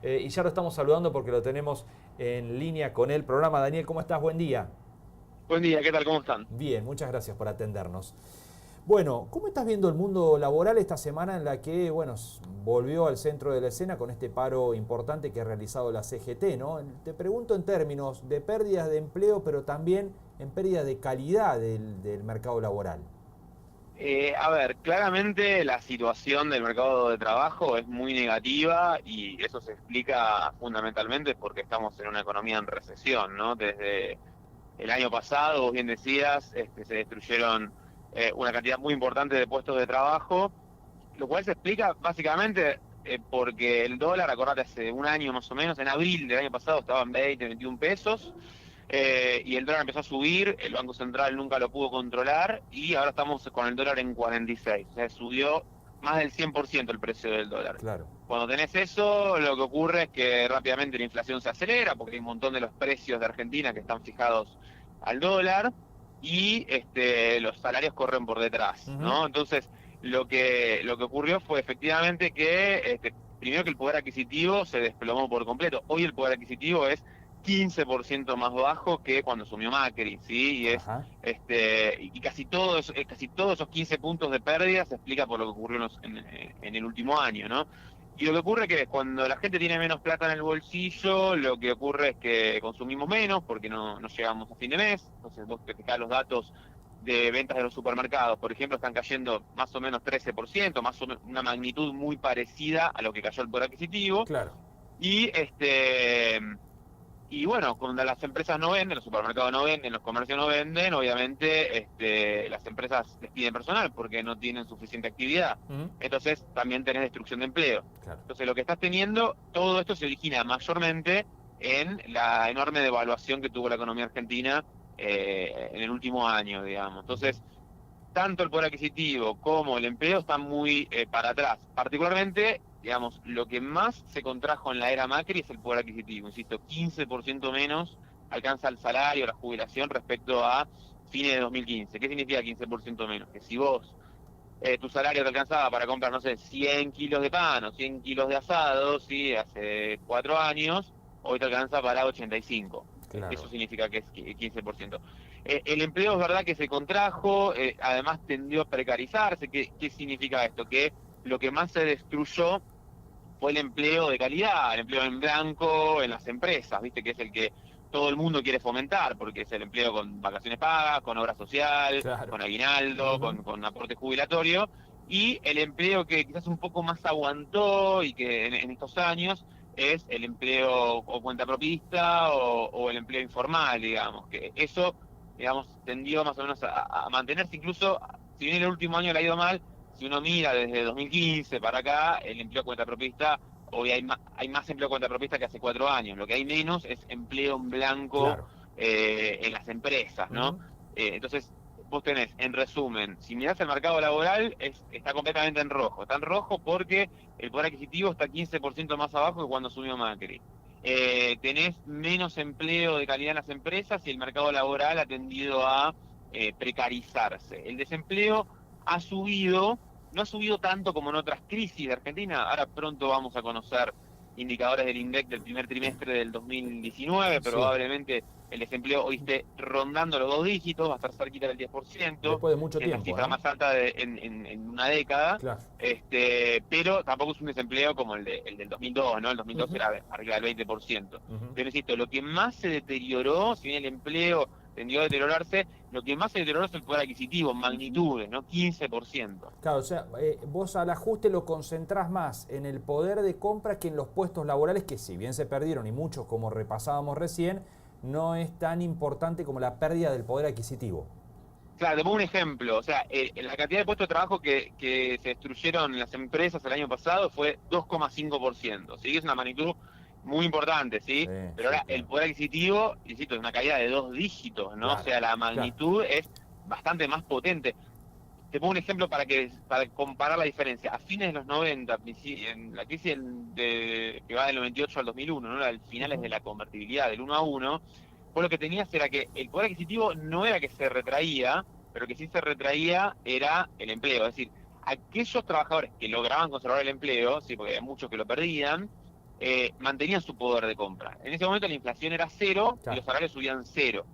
Y ya lo estamos saludando porque lo tenemos en línea con el programa. Daniel, ¿cómo estás? Buen día. Buen día, ¿qué tal? ¿Cómo están? Bien, muchas gracias por atendernos. Bueno, ¿cómo estás viendo el mundo laboral esta semana en la que, bueno, volvió al centro de la escena con este paro importante que ha realizado la CGT, ¿no? Te pregunto en términos de pérdidas de empleo, pero también en pérdida de calidad del mercado laboral. A ver, claramente la situación del mercado de trabajo es muy negativa y eso se explica fundamentalmente porque estamos en una economía en recesión, ¿no? Desde el año pasado, vos bien decías, se destruyeron una cantidad muy importante de puestos de trabajo, lo cual se explica básicamente porque el dólar, acordate, hace un año más o menos, en abril del año pasado estaba en 20, 21 pesos. Y el dólar empezó a subir, el Banco Central nunca lo pudo controlar y ahora estamos con el dólar en 46. O sea, subió más del 100% el precio del dólar. Claro. Cuando tenés eso, lo que ocurre es que rápidamente la inflación se acelera porque hay un montón de los precios de Argentina que están fijados al dólar y los salarios corren por detrás, Ujú. ¿no? Entonces, lo que ocurrió fue efectivamente que, primero que el poder adquisitivo se desplomó por completo. Hoy el poder adquisitivo es 15% más bajo que cuando asumió Macri, ¿sí? Ajá. Y casi todos esos 15 puntos de pérdida se explica por lo que ocurrió en el último año, ¿no? Y lo que ocurre es que cuando la gente tiene menos plata en el bolsillo, lo que ocurre es que consumimos menos porque no llegamos a fin de mes. Entonces vos te fijás los datos de ventas de los supermercados, por ejemplo, están cayendo más o menos 13%, más o menos una magnitud muy parecida a lo que cayó el poder adquisitivo. Claro. Y y bueno, cuando las empresas no venden, los supermercados no venden, los comercios no venden, obviamente las empresas despiden personal porque no tienen suficiente actividad. Ujú. Entonces también tenés destrucción de empleo. Claro. Entonces lo que estás teniendo, todo esto se origina mayormente en la enorme devaluación que tuvo la economía argentina en el último año, digamos. Ujú. Entonces, tanto el poder adquisitivo como el empleo están muy para atrás. Particularmente, digamos, lo que más se contrajo en la era Macri es el poder adquisitivo. Insisto, 15% menos alcanza el salario, la jubilación respecto a fines de 2015. ¿Qué significa 15% menos? Que si vos tu salario te alcanzaba para comprar, no sé, 100 kilos de pan o 100 kilos de asado, ¿sí? Hace 4 años, hoy te alcanza para 85. Eso Claro. significa que es 15%. El empleo es verdad que se contrajo, además tendió a precarizarse. ¿Qué significa esto? Que lo que más se destruyó fue el empleo de calidad, el empleo en blanco en las empresas, ¿viste? Que es el que todo el mundo quiere fomentar, porque es el empleo con vacaciones pagas, con obra social, Claro. con aguinaldo, Ujú. con aporte jubilatorio, y el empleo que quizás un poco más aguantó y que en estos años es el empleo o cuenta propista o el empleo informal, digamos, que eso, digamos, tendió más o menos a mantenerse, incluso si bien el último año le ha ido mal, si uno mira desde 2015 para acá, el empleo cuenta propista, hoy hay más empleo cuenta propista que hace 4 años. Lo que hay menos es empleo en blanco Claro. en las empresas, ¿no? Ujú. Entonces, vos tenés, en resumen, si mirás el mercado laboral, está completamente en rojo. Está en rojo porque el poder adquisitivo está 15% más abajo que cuando asumió Macri. Tenés menos empleo de calidad en las empresas y el mercado laboral ha tendido a precarizarse. El desempleo ha subido, no ha subido tanto como en otras crisis de Argentina. Ahora pronto vamos a conocer indicadores del INDEC del primer trimestre del 2019. Sí. Probablemente el desempleo hoy esté rondando los 2 dígitos, va a estar cerquita del 10%, Después de mucho es la tiempo, cifra ¿no? más alta en una década. Claro. Pero tampoco es un desempleo como el del 2002, ¿no? El 2002 Ujú. era arriba del 20%. Ujú. Pero insisto, lo que más se deterioró, si bien el empleo tendió a deteriorarse, lo que más se deterioró es el poder adquisitivo, magnitudes, ¿no? 15%. Claro, o sea, vos al ajuste lo concentrás más en el poder de compra que en los puestos laborales, que si bien se perdieron y muchos, como repasábamos recién, no es tan importante como la pérdida del poder adquisitivo. Claro, te pongo un ejemplo. O sea, la cantidad de puestos de trabajo que se destruyeron en las empresas el año pasado fue 2,5%. ¿Sí? Es una magnitud muy importante, Sí, ¿sí? Pero sí, ahora el claro. poder adquisitivo, insisto, es una caída de 2 dígitos, ¿no? O Claro, sea, la claro. magnitud es bastante más potente. Te pongo un ejemplo para comparar la diferencia. A fines de los 90, en la crisis que va del 98 al 2001, ¿no? Al finales Ujú. de la convertibilidad del 1 a 1, vos lo que tenías era que el poder adquisitivo no era que se retraía, pero que sí se retraía era el empleo. Es decir, aquellos trabajadores que lograban conservar el empleo, sí, porque hay muchos que lo perdían, mantenían su poder de compra. En ese momento la inflación era cero y los salarios subían cero.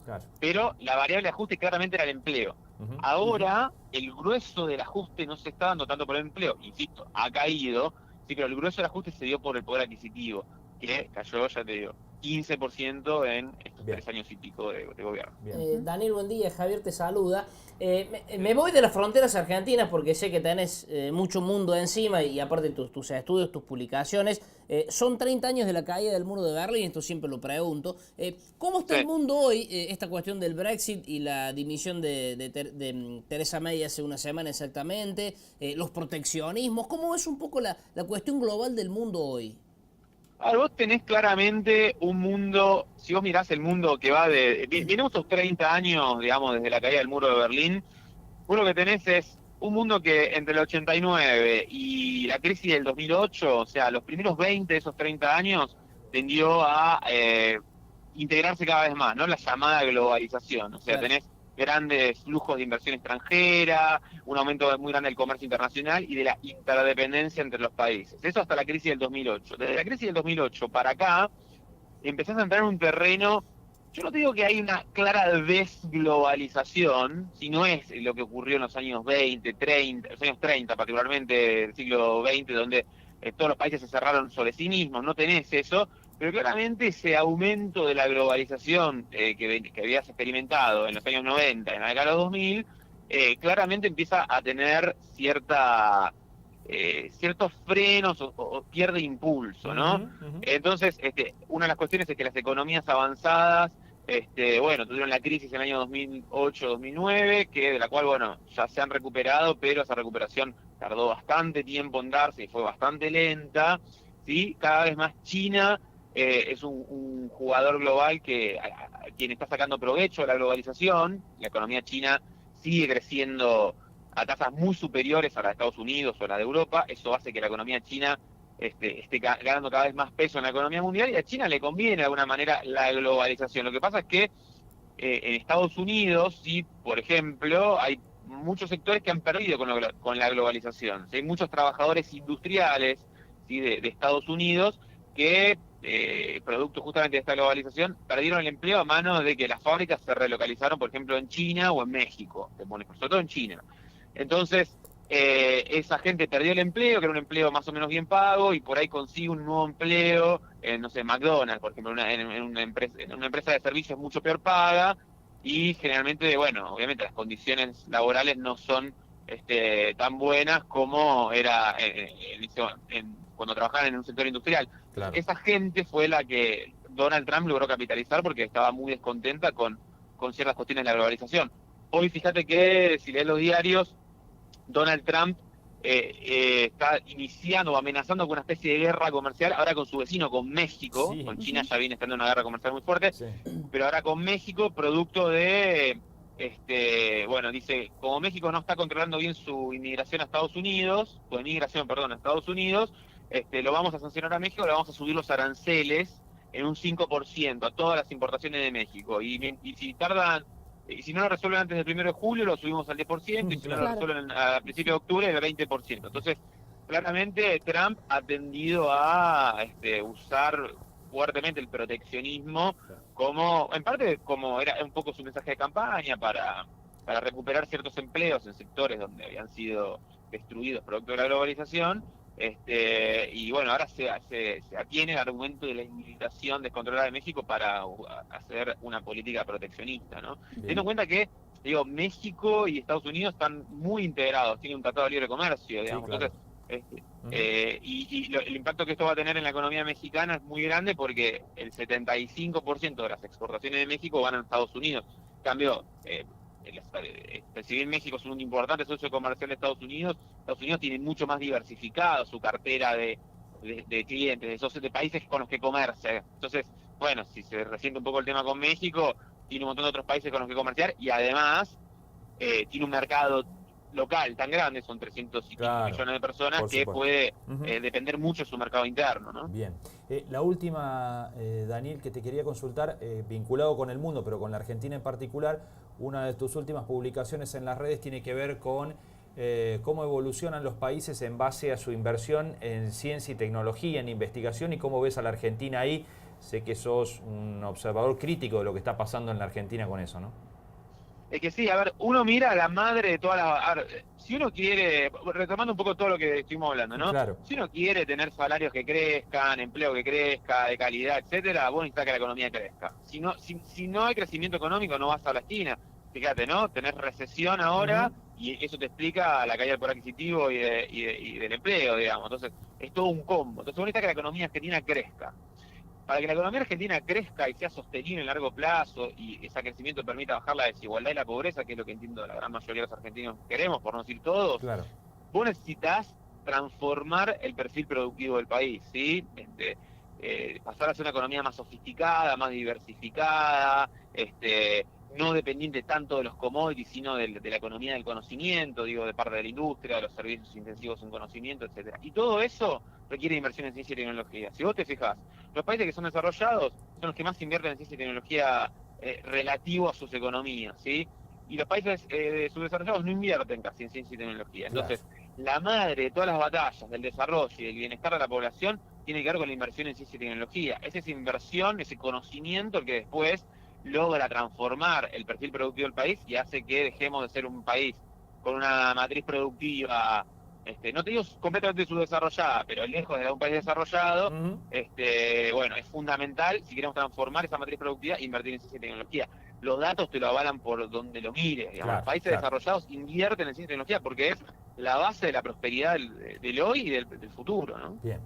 Pero la variable de ajuste claramente era el empleo. Ahora, el grueso del ajuste no se está dando tanto por el empleo. Insisto, ha caído, sí, pero el grueso del ajuste se dio por el poder adquisitivo, que cayó, ya te digo, 15% en estos 3 años y pico de gobierno. Daniel, buen día. Javier te saluda. Me voy de las fronteras argentinas porque sé que tenés mucho mundo encima y aparte tus estudios, tus publicaciones. Son 30 años de la caída del muro de Berlín, esto siempre lo pregunto. ¿Cómo está el mundo hoy, esta cuestión del Brexit y la dimisión de Theresa May hace una semana exactamente, los proteccionismos? ¿Cómo es un poco la cuestión global del mundo hoy? Ahora, vos tenés claramente un mundo, si vos mirás el mundo que va miremos estos 30 años, digamos, desde la caída del muro de Berlín, vos lo que tenés es un mundo que entre el 89 y la crisis del 2008, o sea, los primeros 20 de esos 30 años, tendió a integrarse cada vez más, ¿no? La llamada globalización, o sea, tenés grandes flujos de inversión extranjera, un aumento muy grande del comercio internacional y de la interdependencia entre los países. Eso hasta la crisis del 2008. Desde la crisis del 2008 para acá, empezás a entrar en un terreno, yo no te digo que hay una clara desglobalización, si no es lo que ocurrió en los años 20, 30, los años 30 particularmente del siglo XX, donde todos los países se cerraron sobre sí mismos, no tenés eso, pero claramente ese aumento de la globalización que habías experimentado en los años 90, en la década de los 2000, claramente empieza a tener ciertos frenos o pierde impulso, ¿no? Entonces, una de las cuestiones es que las economías avanzadas, tuvieron la crisis en el año 2008-2009, de la cual, ya se han recuperado, pero esa recuperación tardó bastante tiempo en darse y fue bastante lenta, ¿sí? Cada vez más China es un jugador global quien está sacando provecho de la globalización. La economía china sigue creciendo a tasas muy superiores a la de Estados Unidos o a la de Europa. Eso hace que la economía china esté ganando cada vez más peso en la economía mundial, y a China le conviene de alguna manera la globalización. Lo que pasa es que en Estados Unidos, sí, por ejemplo, hay muchos sectores que han perdido con la globalización. ¿Sí? Hay muchos trabajadores industriales, ¿sí?, de Estados Unidos que, producto justamente de esta globalización, perdieron el empleo a manos de que las fábricas se relocalizaron, por ejemplo, en China o en México, sobre todo en China. Entonces, esa gente perdió el empleo, que era un empleo más o menos bien pago, y por ahí consigue un nuevo empleo en, no sé, McDonald's, por ejemplo, en una empresa de servicios mucho peor paga, y generalmente, obviamente las condiciones laborales no son tan buenas como era cuando trabajaban en un sector industrial. Claro. Esa gente fue la que Donald Trump logró capitalizar porque estaba muy descontenta con ciertas cuestiones de la globalización. Hoy fíjate que, si lees los diarios, Donald Trump está iniciando o amenazando con una especie de guerra comercial, ahora con su vecino, con México. Sí. Con China ya viene estando una guerra comercial muy fuerte, sí, pero ahora con México, producto de, dice, como México no está controlando bien su emigración a Estados Unidos, a Estados Unidos, lo vamos a sancionar a México, le vamos a subir los aranceles en un 5% a todas las importaciones de México, y si no lo resuelven antes del 1 de julio, lo subimos al 10%, y si no lo resuelven a principios de octubre, el 20%. Entonces, claramente Trump ha tendido a usar fuertemente el proteccionismo en parte como era un poco su mensaje de campaña para recuperar ciertos empleos en sectores donde habían sido destruidos producto de la globalización. Ahora se atiene el argumento de la inmigración descontrolada de México para hacer una política proteccionista, ¿no? Teniendo en cuenta que, México y Estados Unidos están muy integrados, tienen un tratado de libre comercio, digamos. Sí, claro. Entonces, el impacto que esto va a tener en la economía mexicana es muy grande porque el 75% de las exportaciones de México van a Estados Unidos. En cambio, si bien México es un importante socio comercial de Estados Unidos tiene mucho más diversificado su cartera de clientes, de países con los que comercia. Entonces, si se resiente un poco el tema con México, tiene un montón de otros países con los que comerciar, y además tiene un mercado local tan grande, son 300 millones de personas, que puede depender mucho de su mercado interno, ¿no? Bien. La última, Daniel, que te quería consultar, vinculado con el mundo, pero con la Argentina en particular, una de tus últimas publicaciones en las redes tiene que ver con cómo evolucionan los países en base a su inversión en ciencia y tecnología, en investigación, y cómo ves a la Argentina ahí. Sé que sos un observador crítico de lo que está pasando en la Argentina con eso, ¿no? Es que sí, a ver, uno mira a la madre de todas las... A ver, si uno quiere, retomando un poco todo lo que estuvimos hablando, ¿no? Claro. Si uno quiere tener salarios que crezcan, empleo que crezca, de calidad, etcétera, vos necesitas que la economía crezca. Si no hay crecimiento económico, no vas a la esquina. Fíjate, ¿no? Tenés recesión ahora y eso te explica la caída del poder adquisitivo y del empleo, digamos. Entonces, es todo un combo. Entonces, vos necesitas que la economía argentina crezca. Para que la economía argentina crezca y sea sostenible en largo plazo y ese crecimiento permita bajar la desigualdad y la pobreza, que es lo que entiendo la gran mayoría de los argentinos queremos, por no decir todos, Claro. vos necesitas transformar el perfil productivo del país, ¿sí? Pasar a ser una economía más sofisticada, más diversificada, no dependiente tanto de los commodities, sino de la economía del conocimiento, digo, de parte de la industria, de los servicios intensivos en conocimiento, etcétera. Y todo eso requiere inversión en ciencia y tecnología. Si vos te fijas, los países que son desarrollados son los que más invierten en ciencia y tecnología relativo a sus economías, ¿sí? Y los países subdesarrollados no invierten casi en ciencia y tecnología. Entonces, la madre de todas las batallas del desarrollo y del bienestar de la población tiene que ver con la inversión en ciencia y tecnología. Es esa inversión, ese conocimiento el que después logra transformar el perfil productivo del país y hace que dejemos de ser un país con una matriz productiva, no te digo completamente subdesarrollada, pero lejos de un país desarrollado. Bueno, es fundamental, si queremos transformar esa matriz productiva, invertir en ciencia y tecnología. Los datos te lo avalan por donde lo mires. Digamos. Los países desarrollados invierten en ciencia y tecnología porque es la base de la prosperidad del hoy y del futuro, ¿no? Bien.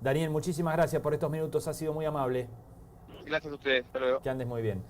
Daniel, muchísimas gracias por estos minutos, ha sido muy amable. Gracias a ustedes, hasta luego. Que andes muy bien.